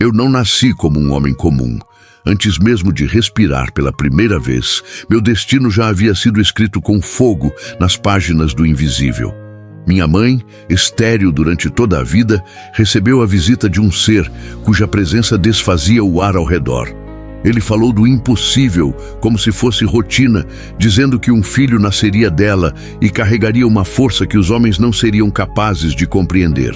Eu não nasci como um homem comum. Antes mesmo de respirar pela primeira vez, meu destino já havia sido escrito com fogo nas páginas do invisível. Minha mãe, estéril durante toda a vida, recebeu a visita de um ser cuja presença desfazia o ar ao redor. Ele falou do impossível como se fosse rotina, dizendo que um filho nasceria dela e carregaria uma força que os homens não seriam capazes de compreender.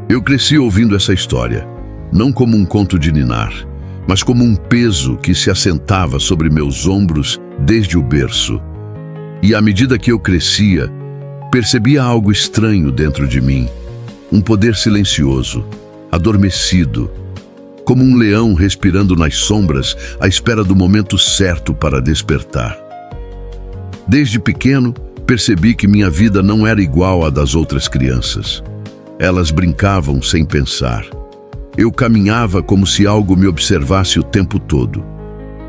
Eu cresci ouvindo essa história, não como um conto de ninar, mas como um peso que se assentava sobre meus ombros desde o berço. E à medida que eu crescia, percebia algo estranho dentro de mim, um poder silencioso, adormecido, como um leão respirando nas sombras à espera do momento certo para despertar. Desde pequeno, percebi que minha vida não era igual à das outras crianças. Elas brincavam sem pensar. Eu caminhava como se algo me observasse o tempo todo.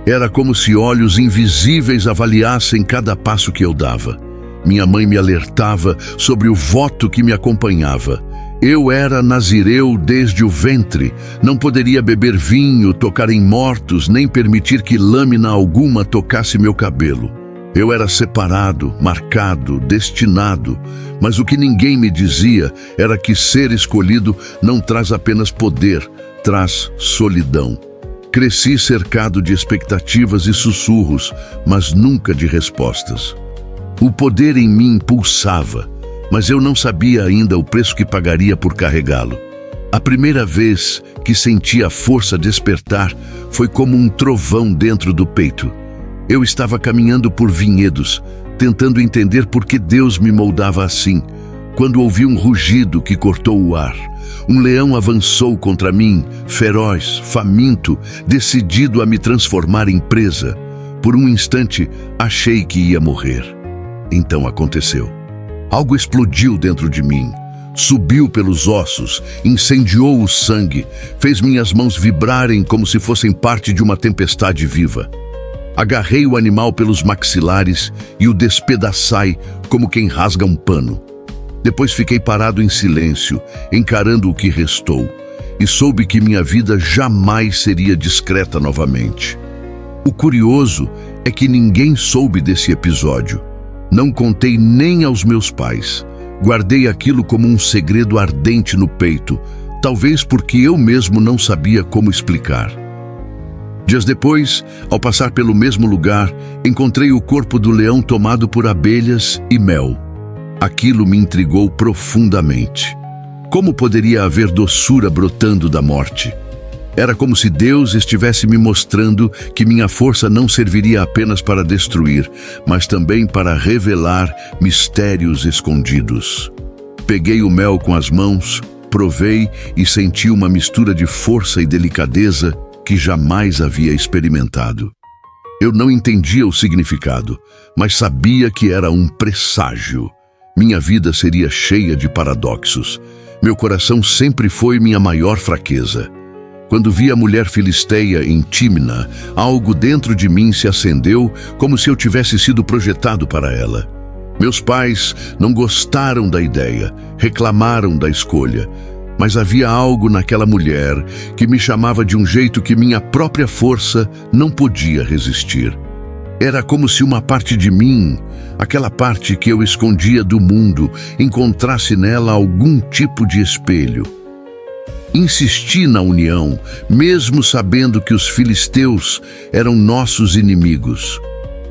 Era como se olhos invisíveis avaliassem cada passo que eu dava. Minha mãe me alertava sobre o voto que me acompanhava. Eu era nazireu desde o ventre, não poderia beber vinho, tocar em mortos, nem permitir que lâmina alguma tocasse meu cabelo. Eu era separado, marcado, destinado, mas o que ninguém me dizia era que ser escolhido não traz apenas poder, traz solidão. Cresci cercado de expectativas e sussurros, mas nunca de respostas. O poder em mim pulsava, mas eu não sabia ainda o preço que pagaria por carregá-lo. A primeira vez que senti a força despertar foi como um trovão dentro do peito. Eu estava caminhando por vinhedos, tentando entender por que Deus me moldava assim, quando ouvi um rugido que cortou o ar. Um leão avançou contra mim, feroz, faminto, decidido a me transformar em presa. Por um instante, achei que ia morrer. Então aconteceu. Algo explodiu dentro de mim, subiu pelos ossos, incendiou o sangue, fez minhas mãos vibrarem como se fossem parte de uma tempestade viva. Agarrei o animal pelos maxilares e o despedaçai como quem rasga um pano. Depois fiquei parado em silêncio, encarando o que restou, e soube que minha vida jamais seria discreta novamente. O curioso é que ninguém soube desse episódio. Não contei nem aos meus pais. Guardei aquilo como um segredo ardente no peito, talvez porque eu mesmo não sabia como explicar. Dias depois, ao passar pelo mesmo lugar, encontrei o corpo do leão tomado por abelhas e mel. Aquilo me intrigou profundamente. Como poderia haver doçura brotando da morte? Era como se Deus estivesse me mostrando que minha força não serviria apenas para destruir, mas também para revelar mistérios escondidos. Peguei o mel com as mãos, provei e senti uma mistura de força e delicadeza que jamais havia experimentado. Eu não entendia o significado, mas sabia que era um presságio. Minha vida seria cheia de paradoxos. Meu coração sempre foi minha maior fraqueza. Quando vi a mulher filisteia em Tímna, algo dentro de mim se acendeu como se eu tivesse sido projetado para ela. Meus pais não gostaram da ideia, reclamaram da escolha, mas havia algo naquela mulher que me chamava de um jeito que minha própria força não podia resistir. Era como se uma parte de mim, aquela parte que eu escondia do mundo, encontrasse nela algum tipo de espelho. Insisti na união, mesmo sabendo que os filisteus eram nossos inimigos.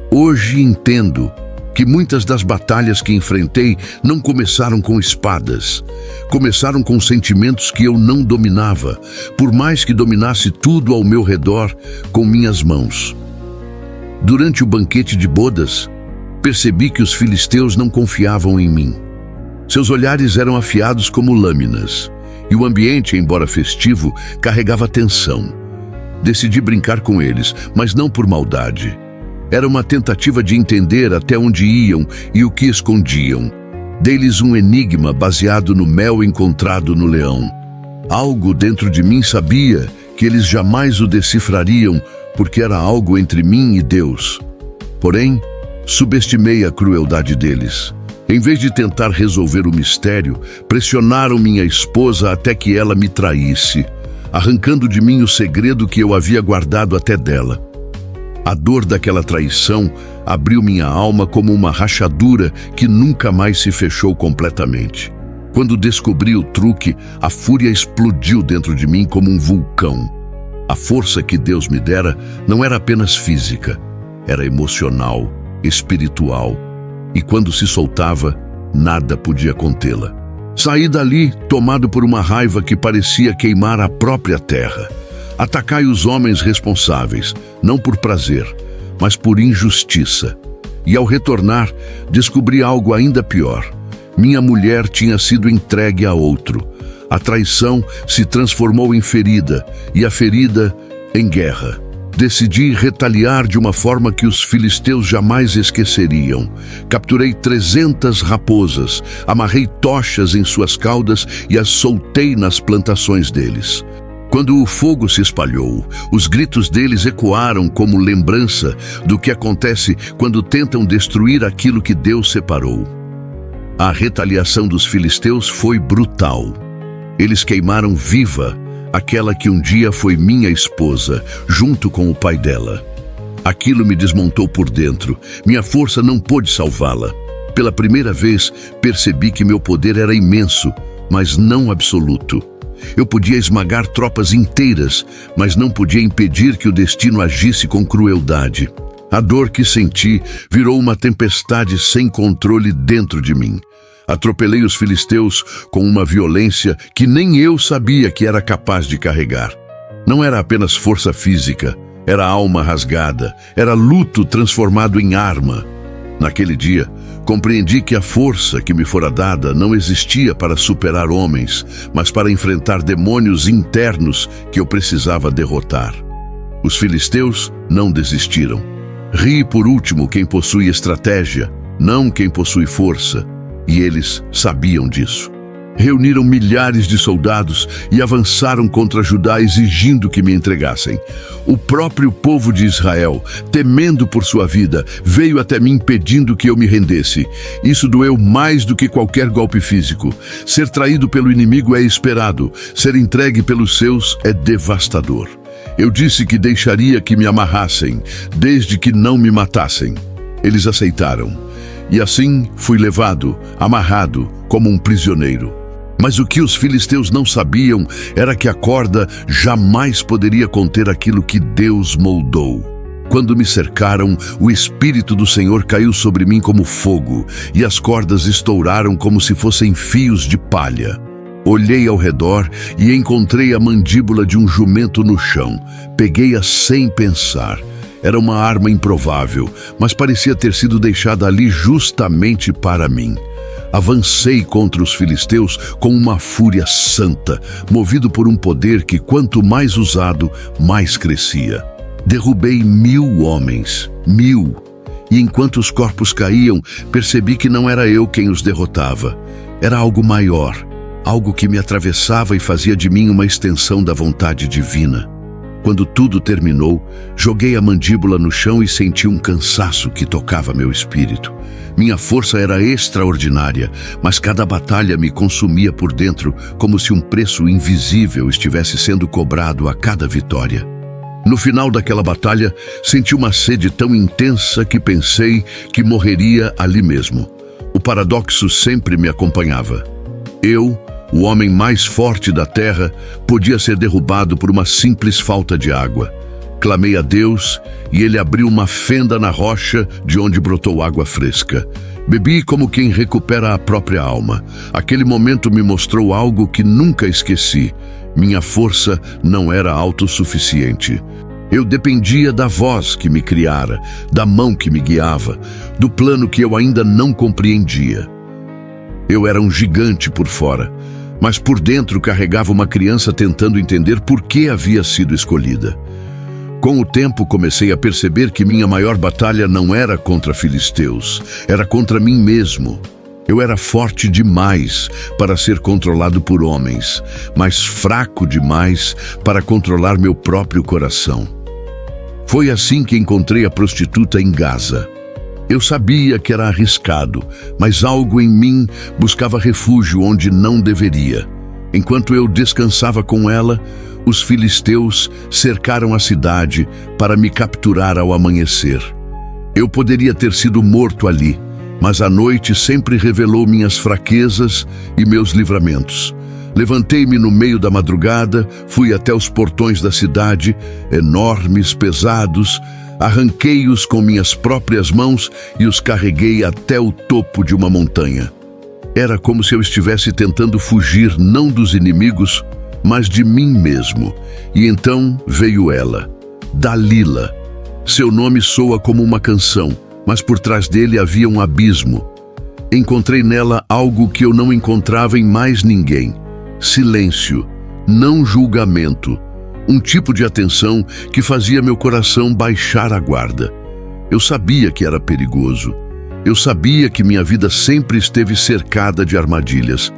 Hoje entendo que muitas das batalhas que enfrentei não começaram com espadas. Começaram com sentimentos que eu não dominava, por mais que dominasse tudo ao meu redor com minhas mãos. Durante o banquete de bodas, percebi que os filisteus não confiavam em mim. Seus olhares eram afiados como lâminas. E o ambiente, embora festivo, carregava tensão. Decidi brincar com eles, mas não por maldade. Era uma tentativa de entender até onde iam e o que escondiam. Dei-lhes um enigma baseado no mel encontrado no leão. Algo dentro de mim sabia que eles jamais o decifrariam, porque era algo entre mim e Deus. Porém, subestimei a crueldade deles. Em vez de tentar resolver o mistério, pressionaram minha esposa até que ela me traísse. arrancando de mim o segredo que eu havia guardado até dela. A dor daquela traição abriu minha alma como uma rachadura que nunca mais se fechou completamente. Quando descobri o truque, a fúria explodiu dentro de mim como um vulcão. A força que Deus me dera não era apenas física, era emocional, espiritual, e quando se soltava, nada podia contê-la. Saí dali tomado por uma raiva que parecia queimar a própria terra. Atacai os homens responsáveis, não por prazer, mas por injustiça. E ao retornar, descobri algo ainda pior. Minha mulher tinha sido entregue a outro. A traição se transformou em ferida, e a ferida em guerra. Decidi retaliar de uma forma que os filisteus jamais esqueceriam. Capturei 300 raposas, amarrei tochas em suas caudas e as soltei nas plantações deles. Quando o fogo se espalhou, os gritos deles ecoaram como lembrança do que acontece quando tentam destruir aquilo que Deus separou. A retaliação dos filisteus foi brutal. Eles queimaram viva aquela que um dia foi minha esposa, junto com o pai dela. Aquilo me desmontou por dentro. Minha força não pôde salvá-la. Pela primeira vez, percebi que meu poder era imenso, mas não absoluto. Eu podia esmagar tropas inteiras, mas não podia impedir que o destino agisse com crueldade. A dor que senti virou uma tempestade sem controle dentro de mim. Atropelei os filisteus com uma violência que nem eu sabia que era capaz de carregar. Não era apenas força física, era alma rasgada, era luto transformado em arma. Naquele dia, compreendi que a força que me fora dada não existia para superar homens, mas para enfrentar demônios internos que eu precisava derrotar. Os filisteus não desistiram. Ri por último quem possui estratégia, não quem possui força. E eles sabiam disso. Reuniram milhares de soldados e avançaram contra Judá exigindo que me entregassem. O próprio povo de Israel, temendo por sua vida, veio até mim pedindo que eu me rendesse. Isso doeu mais do que qualquer golpe físico. Ser traído pelo inimigo é esperado, ser entregue pelos seus é devastador. Eu disse que deixaria que me amarrassem, desde que não me matassem. Eles aceitaram. E assim fui levado, amarrado, como um prisioneiro. Mas o que os filisteus não sabiam era que a corda jamais poderia conter aquilo que Deus moldou. Quando me cercaram, o Espírito do Senhor caiu sobre mim como fogo, e as cordas estouraram como se fossem fios de palha. Olhei ao redor e encontrei a mandíbula de um jumento no chão. Peguei-a sem pensar. Era uma arma improvável, mas parecia ter sido deixada ali justamente para mim. Avancei contra os filisteus com uma fúria santa, movido por um poder que, quanto mais usado, mais crescia. Derrubei 1000 homens, 1000. E enquanto os corpos caíam, percebi que não era eu quem os derrotava. Era algo maior, algo que me atravessava e fazia de mim uma extensão da vontade divina. Quando tudo terminou, joguei a mandíbula no chão e senti um cansaço que tocava meu espírito. Minha força era extraordinária, mas cada batalha me consumia por dentro, como se um preço invisível estivesse sendo cobrado a cada vitória. No final daquela batalha, senti uma sede tão intensa que pensei que morreria ali mesmo. O paradoxo sempre me acompanhava. Eu, o homem mais forte da terra, podia ser derrubado por uma simples falta de água. Clamei a Deus e Ele abriu uma fenda na rocha de onde brotou água fresca. Bebi como quem recupera a própria alma. Aquele momento me mostrou algo que nunca esqueci. Minha força não era autossuficiente. Eu dependia da voz que me criara, da mão que me guiava, do plano que eu ainda não compreendia. Eu era um gigante por fora, mas por dentro carregava uma criança tentando entender por que havia sido escolhida. Com o tempo comecei a perceber que minha maior batalha não era contra filisteus, era contra mim mesmo. Eu era forte demais para ser controlado por homens, mas fraco demais para controlar meu próprio coração. Foi assim que encontrei a prostituta em Gaza. Eu sabia que era arriscado, mas algo em mim buscava refúgio onde não deveria. Enquanto eu descansava com ela, os filisteus cercaram a cidade para me capturar ao amanhecer. Eu poderia ter sido morto ali, mas a noite sempre revelou minhas fraquezas e meus livramentos. Levantei-me no meio da madrugada, fui até os portões da cidade, enormes, pesados, arranquei-os com minhas próprias mãos e os carreguei até o topo de uma montanha. Era como se eu estivesse tentando fugir não dos inimigos, mas de mim mesmo. E então veio ela, Dalila. Seu nome soa como uma canção, mas por trás dele havia um abismo. Encontrei nela algo que eu não encontrava em mais ninguém: silêncio, não julgamento, um tipo de atenção que fazia meu coração baixar a guarda. Eu sabia que era perigoso. Eu sabia que minha vida sempre esteve cercada de armadilhas,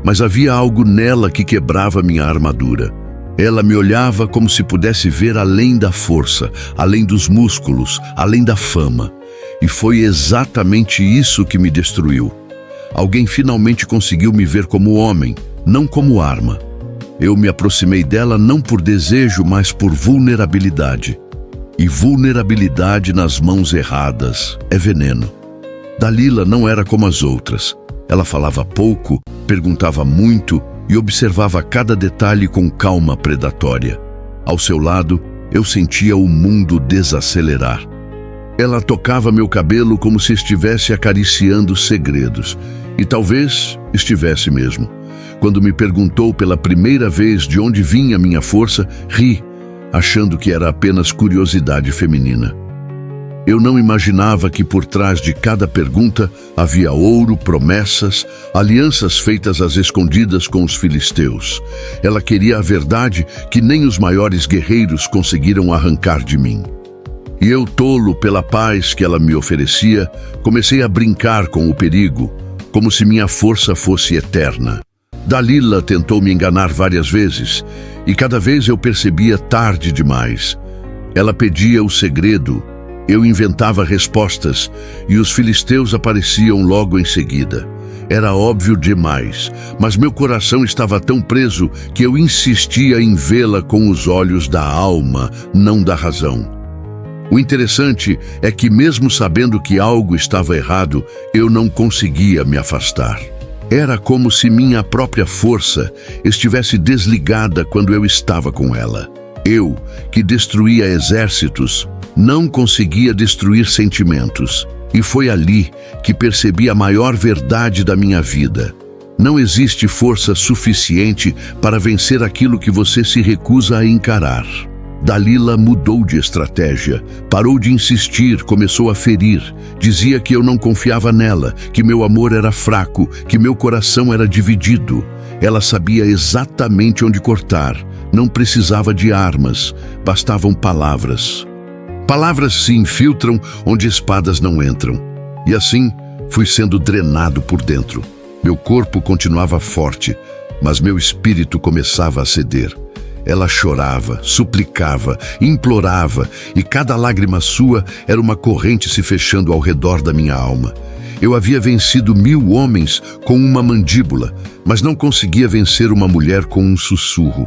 mas havia algo nela que quebrava minha armadura. Ela me olhava como se pudesse ver além da força, além dos músculos, além da fama. E foi exatamente isso que me destruiu. Alguém finalmente conseguiu me ver como homem, não como arma. Eu me aproximei dela não por desejo, mas por vulnerabilidade. E vulnerabilidade nas mãos erradas é veneno. Dalila não era como as outras. Ela falava pouco, perguntava muito e observava cada detalhe com calma predatória. Ao seu lado, eu sentia o mundo desacelerar. Ela tocava meu cabelo como se estivesse acariciando segredos. E talvez estivesse mesmo. Quando me perguntou pela primeira vez de onde vinha minha força, ri, achando que era apenas curiosidade feminina. Eu não imaginava que por trás de cada pergunta havia ouro, promessas, alianças feitas às escondidas com os filisteus. Ela queria a verdade que nem os maiores guerreiros conseguiram arrancar de mim. E eu, tolo pela paz que ela me oferecia, comecei a brincar com o perigo, como se minha força fosse eterna. Dalila tentou me enganar várias vezes, e cada vez eu percebia tarde demais. Ela pedia o segredo, eu inventava respostas, e os filisteus apareciam logo em seguida. Era óbvio demais, mas meu coração estava tão preso que eu insistia em vê-la com os olhos da alma, não da razão. O interessante é que, mesmo sabendo que algo estava errado, eu não conseguia me afastar. Era como se minha própria força estivesse desligada quando eu estava com ela. Eu, que destruía exércitos, não conseguia destruir sentimentos. E foi ali que percebi a maior verdade da minha vida. Não existe força suficiente para vencer aquilo que você se recusa a encarar. Dalila mudou de estratégia, parou de insistir, começou a ferir. Dizia que eu não confiava nela, que meu amor era fraco, que meu coração era dividido. Ela sabia exatamente onde cortar. Não precisava de armas, bastavam palavras. Palavras se infiltram onde espadas não entram. E assim, fui sendo drenado por dentro. Meu corpo continuava forte, mas meu espírito começava a ceder. Ela chorava, suplicava, implorava, e cada lágrima sua era uma corrente se fechando ao redor da minha alma. Eu havia vencido 1000 homens com uma mandíbula, mas não conseguia vencer uma mulher com um sussurro.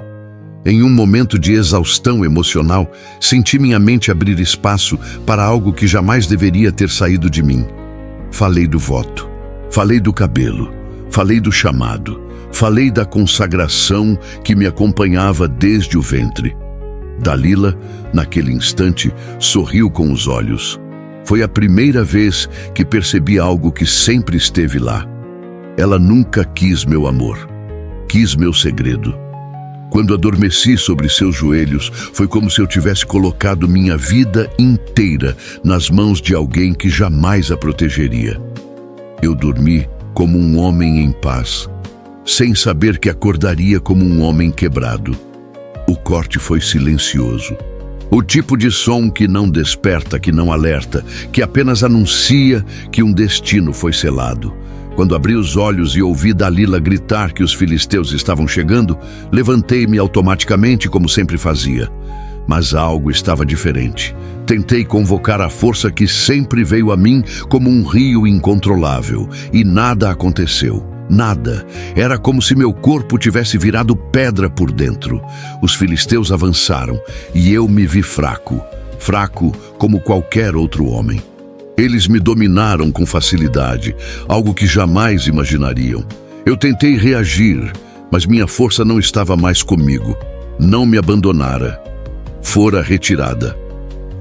Em um momento de exaustão emocional, senti minha mente abrir espaço para algo que jamais deveria ter saído de mim. Falei do voto, falei do cabelo, falei do chamado, falei da consagração que me acompanhava desde o ventre. Dalila, naquele instante, sorriu com os olhos. Foi a primeira vez que percebi algo que sempre esteve lá. Ela nunca quis meu amor, quis meu segredo. Quando adormeci sobre seus joelhos, foi como se eu tivesse colocado minha vida inteira nas mãos de alguém que jamais a protegeria. Eu dormi como um homem em paz, sem saber que acordaria como um homem quebrado. O corte foi silencioso. O tipo de som que não desperta, que não alerta, que apenas anuncia que um destino foi selado. Quando abri os olhos e ouvi Dalila gritar que os filisteus estavam chegando, levantei-me automaticamente como sempre fazia. Mas algo estava diferente. Tentei convocar a força que sempre veio a mim como um rio incontrolável, e nada aconteceu. Nada. Era como se meu corpo tivesse virado pedra por dentro. Os filisteus avançaram e eu me vi fraco. Fraco como qualquer outro homem. Eles me dominaram com facilidade, algo que jamais imaginariam. Eu tentei reagir, mas minha força não estava mais comigo. Não me abandonara. Fora retirada.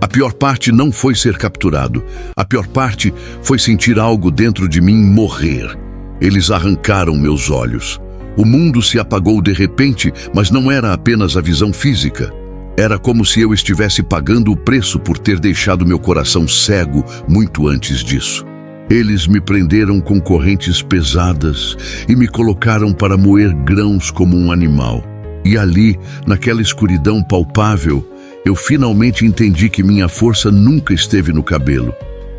A pior parte não foi ser capturado. A pior parte foi sentir algo dentro de mim morrer. Eles arrancaram meus olhos. O mundo se apagou de repente, mas não era apenas a visão física. Era como se eu estivesse pagando o preço por ter deixado meu coração cego muito antes disso. Eles me prenderam com correntes pesadas e me colocaram para moer grãos como um animal. E ali, naquela escuridão palpável, eu finalmente entendi que minha força nunca esteve no cabelo.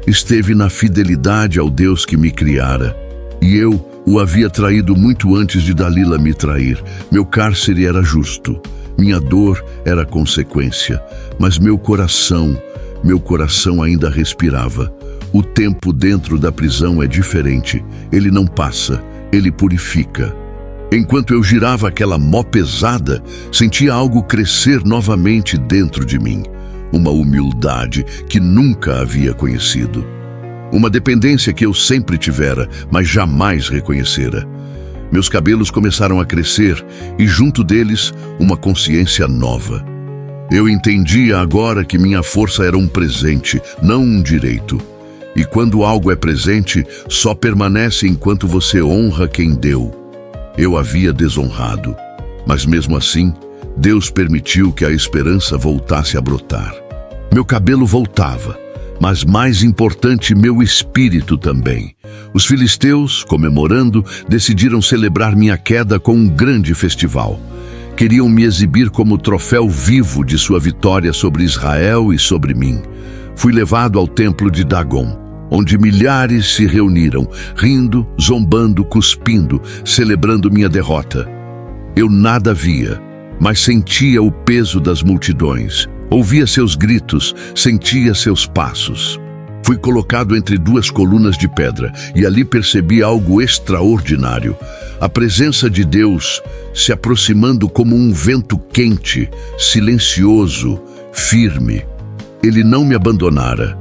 Esteve na fidelidade ao Deus que me criara. E eu o havia traído muito antes de Dalila me trair. Meu cárcere era justo. Minha dor era consequência. Mas meu coração ainda respirava. O tempo dentro da prisão é diferente. Ele não passa, ele purifica. Enquanto eu girava aquela mó pesada, sentia algo crescer novamente dentro de mim. Uma humildade que nunca havia conhecido. Uma dependência que eu sempre tivera, mas jamais reconhecera. Meus cabelos começaram a crescer e junto deles uma consciência nova. Eu entendia agora que minha força era um presente, não um direito. E quando algo é presente, só permanece enquanto você honra quem deu. Eu havia desonrado, mas mesmo assim, Deus permitiu que a esperança voltasse a brotar. Meu cabelo voltava, mas mais importante, meu espírito também. Os filisteus, comemorando, decidiram celebrar minha queda com um grande festival. Queriam me exibir como troféu vivo de sua vitória sobre Israel e sobre mim. Fui levado ao templo de Dagon, onde milhares se reuniram, rindo, zombando, cuspindo, celebrando minha derrota. Eu nada via, mas sentia o peso das multidões. Ouvia seus gritos, sentia seus passos. Fui colocado entre duas colunas de pedra e ali percebi algo extraordinário. A presença de Deus se aproximando como um vento quente, silencioso, firme. Ele não me abandonara.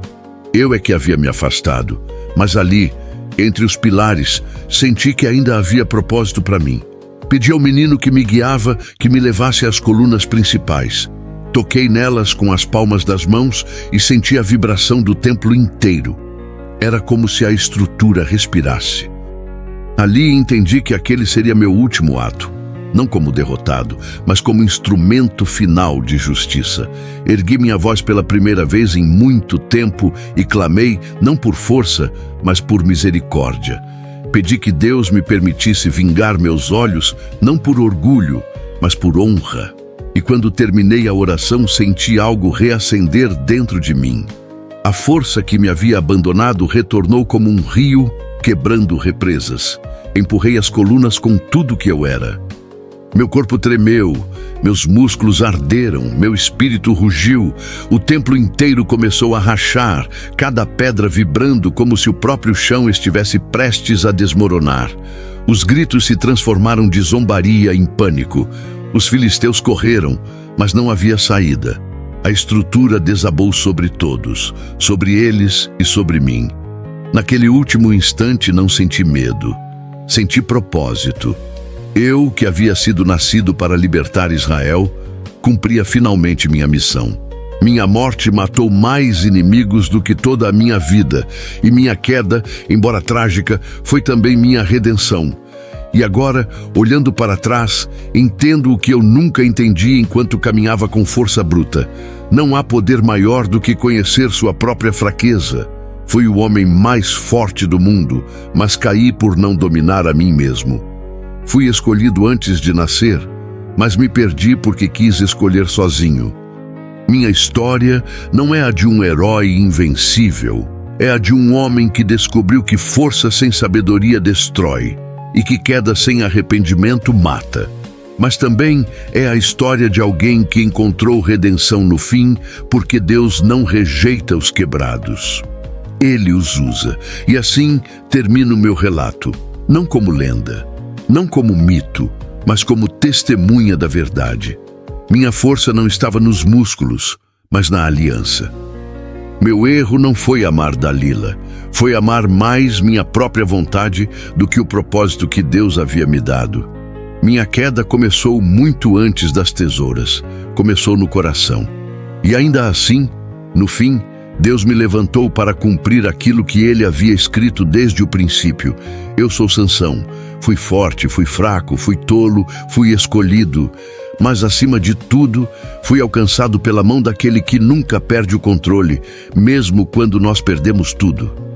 Eu é que havia me afastado, mas ali, entre os pilares, senti que ainda havia propósito para mim. Pedi ao menino que me guiava que me levasse às colunas principais. Toquei nelas com as palmas das mãos e senti a vibração do templo inteiro. Era como se a estrutura respirasse. Ali entendi que aquele seria meu último ato. Não como derrotado, mas como instrumento final de justiça. Ergui minha voz pela primeira vez em muito tempo e clamei, não por força, mas por misericórdia. Pedi que Deus me permitisse vingar meus olhos, não por orgulho, mas por honra. E quando terminei a oração, senti algo reacender dentro de mim. A força que me havia abandonado retornou como um rio quebrando represas. Empurrei as colunas com tudo que eu era. Meu corpo tremeu, meus músculos arderam, meu espírito rugiu. O templo inteiro começou a rachar, cada pedra vibrando como se o próprio chão estivesse prestes a desmoronar. Os gritos se transformaram de zombaria em pânico. Os filisteus correram, mas não havia saída. A estrutura desabou sobre todos, sobre eles e sobre mim. Naquele último instante não senti medo, senti propósito. Eu, que havia sido nascido para libertar Israel, cumpria finalmente minha missão. Minha morte matou mais inimigos do que toda a minha vida, e minha queda, embora trágica, foi também minha redenção. E agora, olhando para trás, entendo o que eu nunca entendi enquanto caminhava com força bruta. Não há poder maior do que conhecer sua própria fraqueza. Fui o homem mais forte do mundo, mas caí por não dominar a mim mesmo. Fui escolhido antes de nascer, mas me perdi porque quis escolher sozinho. Minha história não é a de um herói invencível, é a de um homem que descobriu que força sem sabedoria destrói e que queda sem arrependimento mata. Mas também é a história de alguém que encontrou redenção no fim, porque Deus não rejeita os quebrados. Ele os usa, e assim termino meu relato. Não como lenda, não como mito, mas como testemunha da verdade. Minha força não estava nos músculos, mas na aliança. Meu erro não foi amar Dalila, foi amar mais minha própria vontade do que o propósito que Deus havia me dado. Minha queda começou muito antes das tesouras, começou no coração. E ainda assim, no fim, Deus me levantou para cumprir aquilo que Ele havia escrito desde o princípio. Eu sou Sansão, fui forte, fui fraco, fui tolo, fui escolhido, mas acima de tudo, fui alcançado pela mão daquele que nunca perde o controle, mesmo quando nós perdemos tudo.